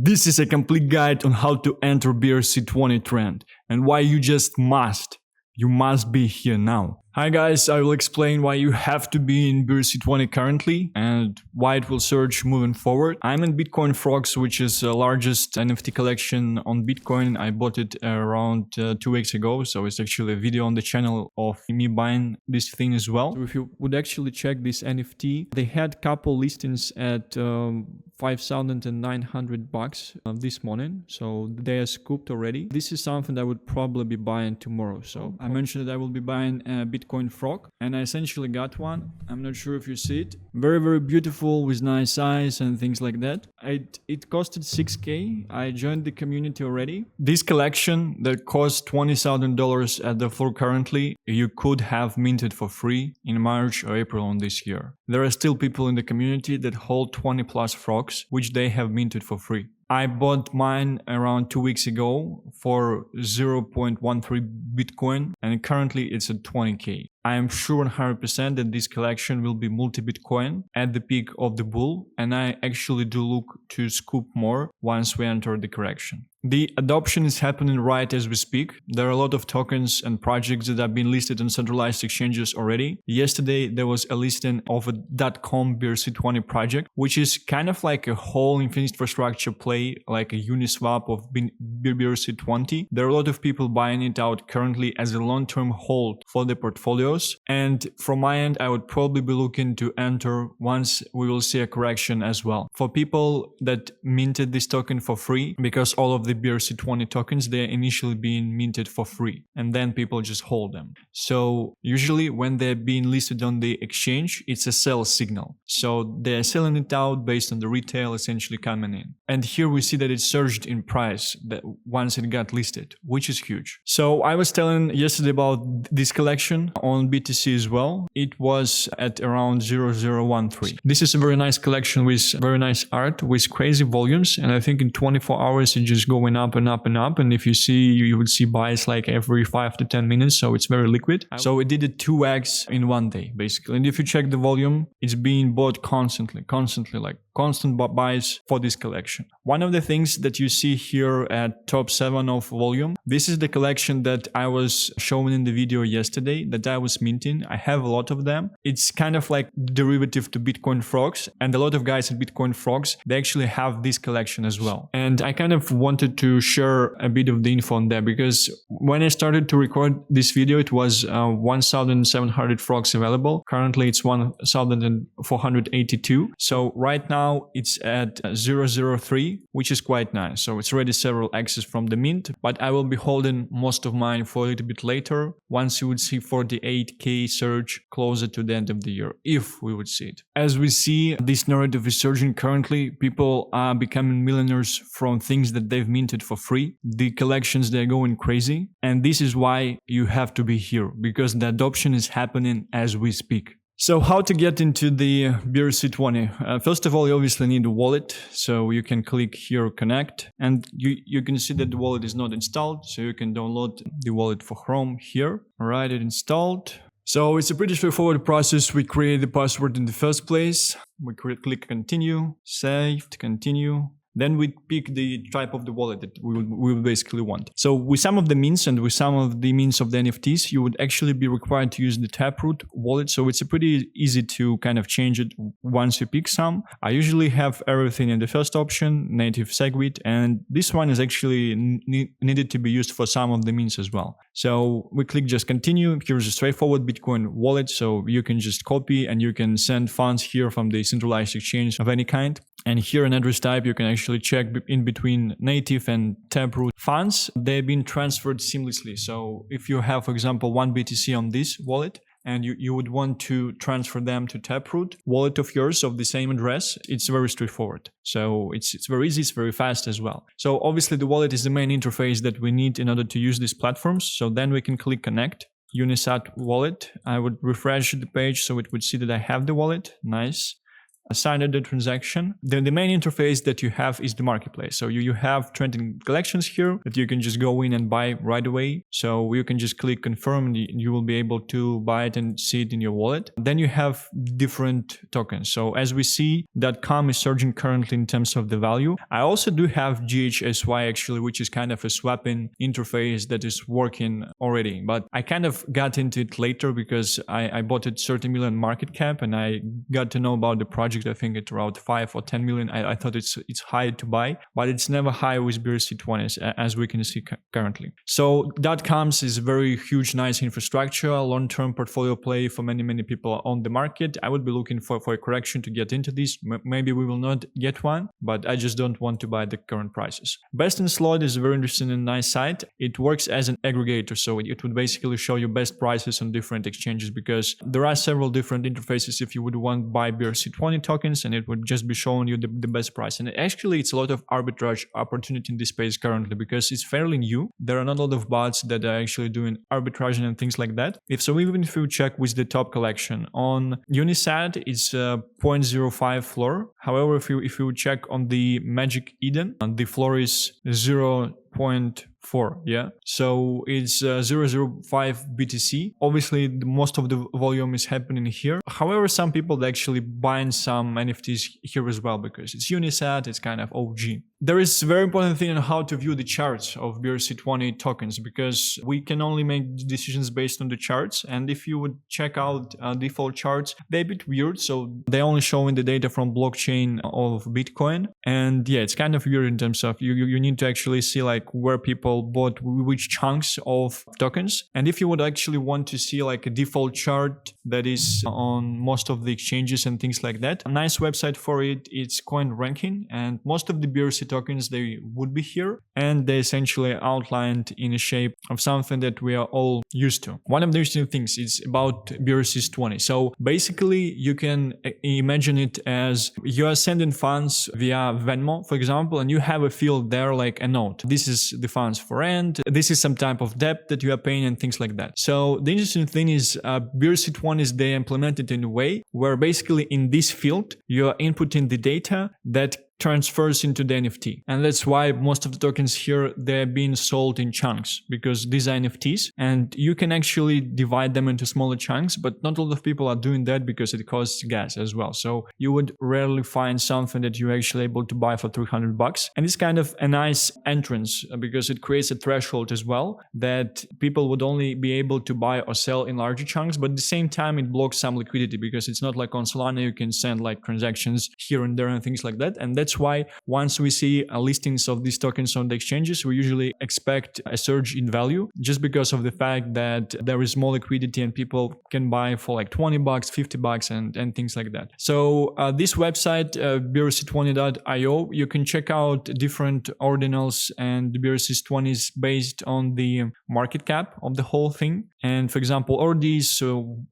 This is a complete guide on how to enter BRC20 trend and why you just must. You must be here now. Hi guys, I will explain why you have to be in BRC20 currently and why it will surge moving forward. I'm in BitcoinFrogs, which is the largest NFT collection on Bitcoin. I bought it around 2 weeks ago, so it's actually a video on the channel of me buying this thing as well. So if you would actually check this NFT, they had couple listings at $5,900 this morning, so they are scooped already. This is something that I would probably be buying tomorrow. So I mentioned that I will be buying a Bitcoin Frog, and I essentially got one. I'm not sure if you see it. Very, very beautiful with nice eyes and things like that. It costed 6K. I joined the community already. This collection that costs $20,000 at the floor currently, you could have minted for free in March or April on this year. There are still people in the community that hold 20 plus frogs, which they have minted for free. I bought mine around 2 weeks ago for 0.13 Bitcoin, and currently it's at 20K. I am sure 100% that this collection will be multi-Bitcoin at the peak of the bull, and I actually do look to scoop more once we enter the correction. The adoption is happening right as we speak. There are a lot of tokens and projects that have been listed on centralized exchanges already. Yesterday, there was a listing of a .com BRC20 project, which is kind of like a whole infinite infrastructure play, like a Uniswap of BRC20. There are a lot of people buying it out currently as a long-term hold for their portfolios. And from my end, I would probably be looking to enter once we will see a correction as well. For people that minted this token for free, because all of the BRC20 tokens, they're initially being minted for free, and then people just hold them. So usually when they're being listed on the exchange, it's a sell signal. So they're selling it out based on the retail essentially coming in. And here we see that it surged in price that once it got listed, which is huge. So I was telling yesterday about this collection on BTC as well. It was at around 0013. This is a very nice collection with very nice art with crazy volumes, and I think in 24 hours it just going up and up and up, and if you see, you would see buys like every 5 to 10 minutes, so it's very liquid. So it did it 2x in one day basically, and if you check the volume, it's being bought constantly, like constant buys for this collection. One of the things that you see here at top 7 of volume, this is the collection that I was showing in the video yesterday that I was minting. I have a lot of them. It's kind of like derivative to BitcoinFrogs, and a lot of guys at BitcoinFrogs, they actually have this collection as well. And I kind of wanted to share a bit of the info on there, because when I started to record this video, it was 1,700 frogs available. Currently it's 1,482. So right now it's at 003, which is quite nice. So it's already several X's from the mint, but I will be holding most of mine for a little bit later, once you would see 48K surge closer to the end of the year, if we would see it. As we see, this narrative is surging currently. People are becoming millionaires from things that they've minted for free. The collections, they're going crazy. And this is why you have to be here, because the adoption is happening as we speak. So how to get into the BRC20? First of all, you obviously need a wallet. So you can click here, connect, and you can see that the wallet is not installed. So you can download the wallet for Chrome here. All right, it installed. So it's a pretty straightforward process. We create the password in the first place. We click continue, saved, continue. Then we pick the type of the wallet that we will basically want. So with some of the mints and with some of the mints of the NFTs, you would actually be required to use the Taproot wallet. So it's pretty easy to kind of change it once you pick some. I usually have everything in the first option, native SegWit, and this one is actually needed to be used for some of the mints as well. So we click just continue. Here's a straightforward Bitcoin wallet. So you can just copy and you can send funds here from the centralized exchange of any kind. And here in address type, you can actually check in between native and Taproot funds. They've been transferred seamlessly. So if you have, for example, 1 BTC on this wallet, and you would want to transfer them to Taproot wallet of yours of the same address, it's very straightforward. So it's very easy, it's very fast as well. So obviously the wallet is the main interface that we need in order to use these platforms. So then we can click connect. Unisat Wallet. I would refresh the page so it would see that I have the wallet. Nice. sign the transaction, then the main interface that you have is the marketplace. So you have trending collections here that you can just go in and buy right away. So you can just click confirm and you will be able to buy it and see it in your wallet. Then you have different tokens. So as we see, .com is surging currently in terms of the value. I also do have GHSY actually, which is kind of a swapping interface that is working already. But I kind of got into it later because I bought it 30 million market cap and I got to know about the project. I think it's around 5 or 10 million. I thought it's high to buy, but it's never high with BRC20s as we can see currently. So .coms is a very huge, nice infrastructure, long-term portfolio play for many people on the market. I would be looking for a correction to get into this. Maybe we will not get one, but I just don't want to buy the current prices. BestInSlot is a very interesting and nice site. It works as an aggregator, so it would basically show you best prices on different exchanges because there are several different interfaces if you would want to buy BRC20 tokens, and it would just be showing you the best price. And actually, it's a lot of arbitrage opportunity in this space currently because it's fairly new. There are not a lot of bots that are actually doing arbitrage and things like that. Even if you check with the top collection on Unisat, it's 0.05 floor. However, if you check on the Magic Eden, the floor is 0.4, yeah, so it's 0.05 BTC. Obviously most of the volume is happening here. However, some people actually buying some NFTs here as well because it's Unisat, it's kind of OG. There is a very important thing on how to view the charts of BRC20 tokens because we can only make decisions based on the charts, and if you would check out default charts, they're a bit weird. So they're only showing the data from blockchain of Bitcoin, and yeah, it's kind of weird in terms of you need to actually see like where people bought which chunks of tokens. And if you would actually want to see like a default chart that is on most of the exchanges and things like that, a nice website for it, it's CoinRanking, and most of the BRC tokens, they would be here, and they essentially outlined in a shape of something that we are all used to. One of the interesting things is about BRC20. So basically you can imagine it as you are sending funds via Venmo, for example, and you have a field there like a note. This is the funds for rent, this is some type of debt that you are paying and things like that. So the interesting thing is BRC20s, they implemented in a way where basically in this field you are inputting the data that transfers into the NFT. And that's why most of the tokens here, they're being sold in chunks because these are NFTs and you can actually divide them into smaller chunks, but not a lot of people are doing that because it costs gas as well. So you would rarely find something that you're actually able to buy for $300. And it's kind of a nice entrance because it creates a threshold as well that people would only be able to buy or sell in larger chunks, but at the same time it blocks some liquidity because it's not like on Solana you can send like transactions here and there and things like that. And that's why once we see listings of these tokens on the exchanges, we usually expect a surge in value just because of the fact that there is more liquidity and people can buy for like $20, $50 and things like that. So this website, BRC20.io, you can check out different ordinals and BRC20s based on the market cap of the whole thing. And for example, Ordis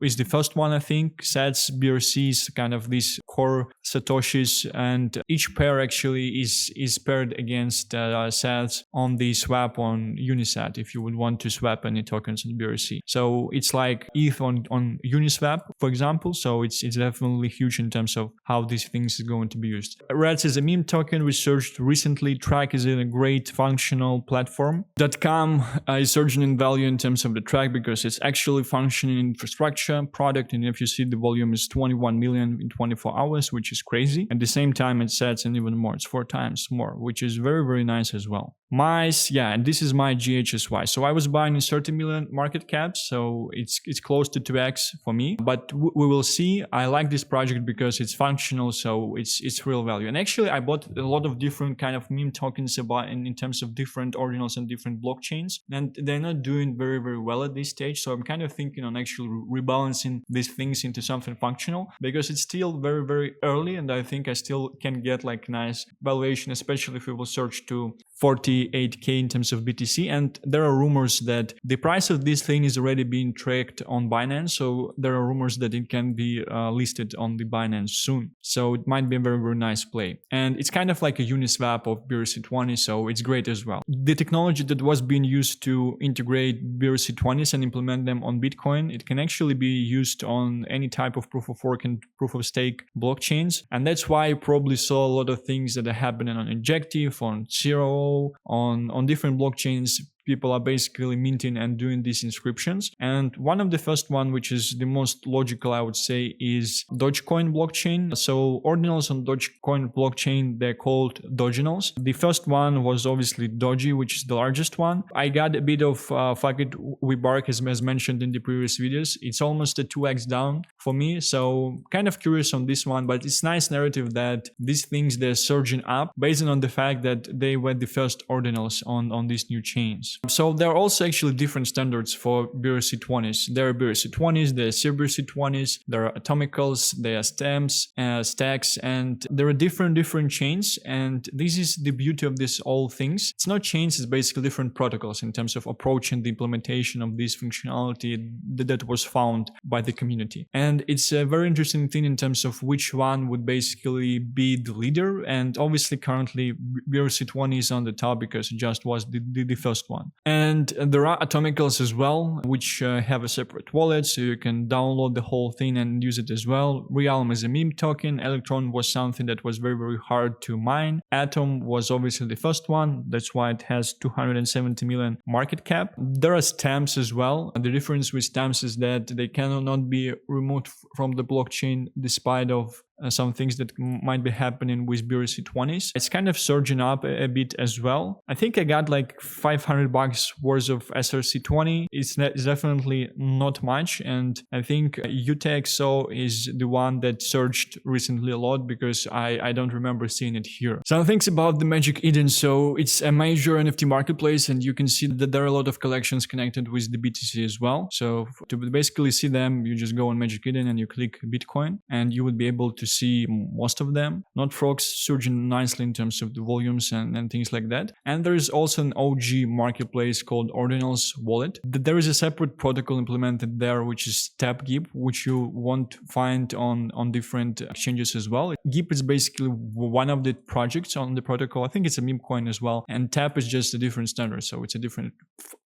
is the first one, I think. Sats, BRCs, kind of these core Satoshis, and each pair actually is paired against Sats on the swap on Unisat if you would want to swap any tokens in BRC. So it's like ETH on Uniswap, for example. So it's definitely huge in terms of how these things is going to be used. Rats is a meme token researched recently. Track is a great functional platform. .com is surging in value in terms of the track because it's actually functioning infrastructure product, and if you see the volume is 21 million in 24 hours, which is crazy. At the same time it sets and even more, it's 4 times more, which is very nice as well. Mice, yeah, and this is my GHSY. So I was buying in 30 million market cap, so it's close to 2x for me, but we will see. I like this project because it's functional, so it's real value. And actually I bought a lot of different kind of meme tokens about in terms of different ordinals and different blockchains, and they're not doing very well at this stage. So I'm kind of thinking on actually rebalancing these things into something functional because it's still very early, and I think I still can get like like nice valuation, especially if we will search to 48k in terms of BTC. And there are rumors that the price of this thing is already being tracked on Binance. So there are rumors that it can be listed on the Binance soon. So it might be a very, very nice play. And it's kind of like a Uniswap of BRC20, so it's great as well. The technology that was being used to integrate BRC20s and implement them on Bitcoin, it can actually be used on any type of proof of work and proof of stake blockchains. And that's why you probably saw a lot of things that are happening on Injective, on Zero, on different blockchains. People are basically minting and doing these inscriptions. And one of the first one, which is the most logical, I would say, is Dogecoin blockchain. So Ordinals on Dogecoin blockchain, they're called Doginals. The first one was obviously Doji, which is the largest one. I got a bit of fuck it, we bark, as mentioned in the previous videos. It's almost a 2x down for me. So kind of curious on this one, but it's nice narrative that these things, they're surging up based on the fact that they were the first Ordinals on these new chains. So there are also actually different standards for BRC20s. There are BRC20s, there are CBRC20s, there are atomicals, there are stamps, stacks, and there are different chains. And this is the beauty of this all things. It's not chains, it's basically different protocols in terms of approaching the implementation of this functionality that was found by the community. And it's a very interesting thing in terms of which one would basically be the leader. And obviously currently BRC20 is on the top because it just was the first one. And there are atomicals as well, which have a separate wallet, so you can download the whole thing and use it as well. Realm is a meme token. Electron was something that was very, very hard to mine. Atom was obviously the first one. That's why it has 270 million market cap. There are stamps as well. The difference with stamps is that they cannot be removed from the blockchain despite of some things that might be happening with BRC20s. It's kind of surging up a bit as well. I think I got like $500 worth of SRC20. It's definitely not much. And I think UTXO is the one that surged recently a lot because I don't remember seeing it here. Some things about the Magic Eden. So it's a major NFT marketplace and you can see that there are a lot of collections connected with the BTC as well. So to basically see them, you just go on Magic Eden and you click Bitcoin and you would be able to see most of them. Not frogs surging nicely in terms of the volumes and things like that. And there is also an OG marketplace called OrdinalsWallet. There is a separate protocol implemented there, which is TapGip, which you won't find on different exchanges as well. GIP is basically one of the projects on the protocol. I think it's a Memecoin as well. And Tap is just a different standard. So it's a different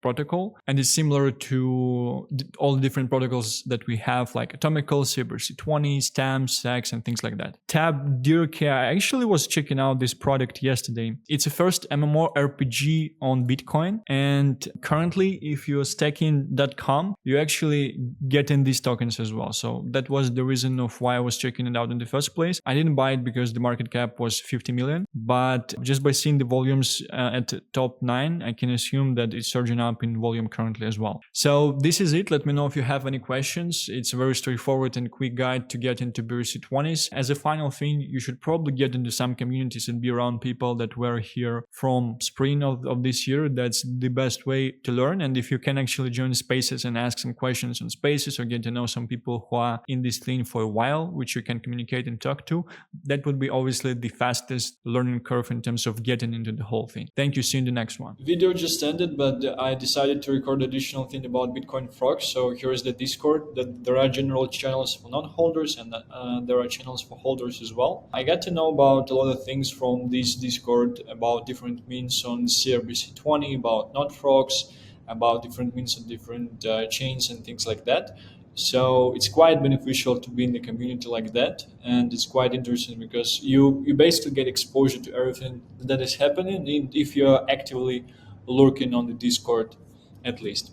protocol. And it's similar to all the different protocols that we have, like Atomical, CBRC20, Stamps, Stacks, and things like that. Tab Dirk, I actually was checking out this product yesterday. It's a first MMORPG on Bitcoin. And currently, if you're stacking.com, you actually get in these tokens as well. So that was the reason of why I was checking it out in the first place. I didn't buy it because the market cap was 50 million, but just by seeing the volumes at top 9, I can assume that it's surging up in volume currently as well. So this is it. Let me know if you have any questions. It's a very straightforward and quick guide to get into BRC20s. As a final thing, you should probably get into some communities and be around people that were here from spring of this year. That's the best way to learn. And if you can actually join spaces and ask some questions on spaces or get to know some people who are in this thing for a while, which you can communicate and talk to, that would be obviously the fastest learning curve in terms of getting into the whole thing. Thank you. See you in the next one. Video just ended, but I decided to record additional thing about BitcoinFrogs. So here's the Discord. That there are general channels for non-holders and there are channels for holders as well. I got to know about a lot of things from this Discord about different means on CBRC20, about not frogs, about different means on different chains and things like that. So it's quite beneficial to be in the community like that, and it's quite interesting because you basically get exposure to everything that is happening if you're actively lurking on the Discord at least.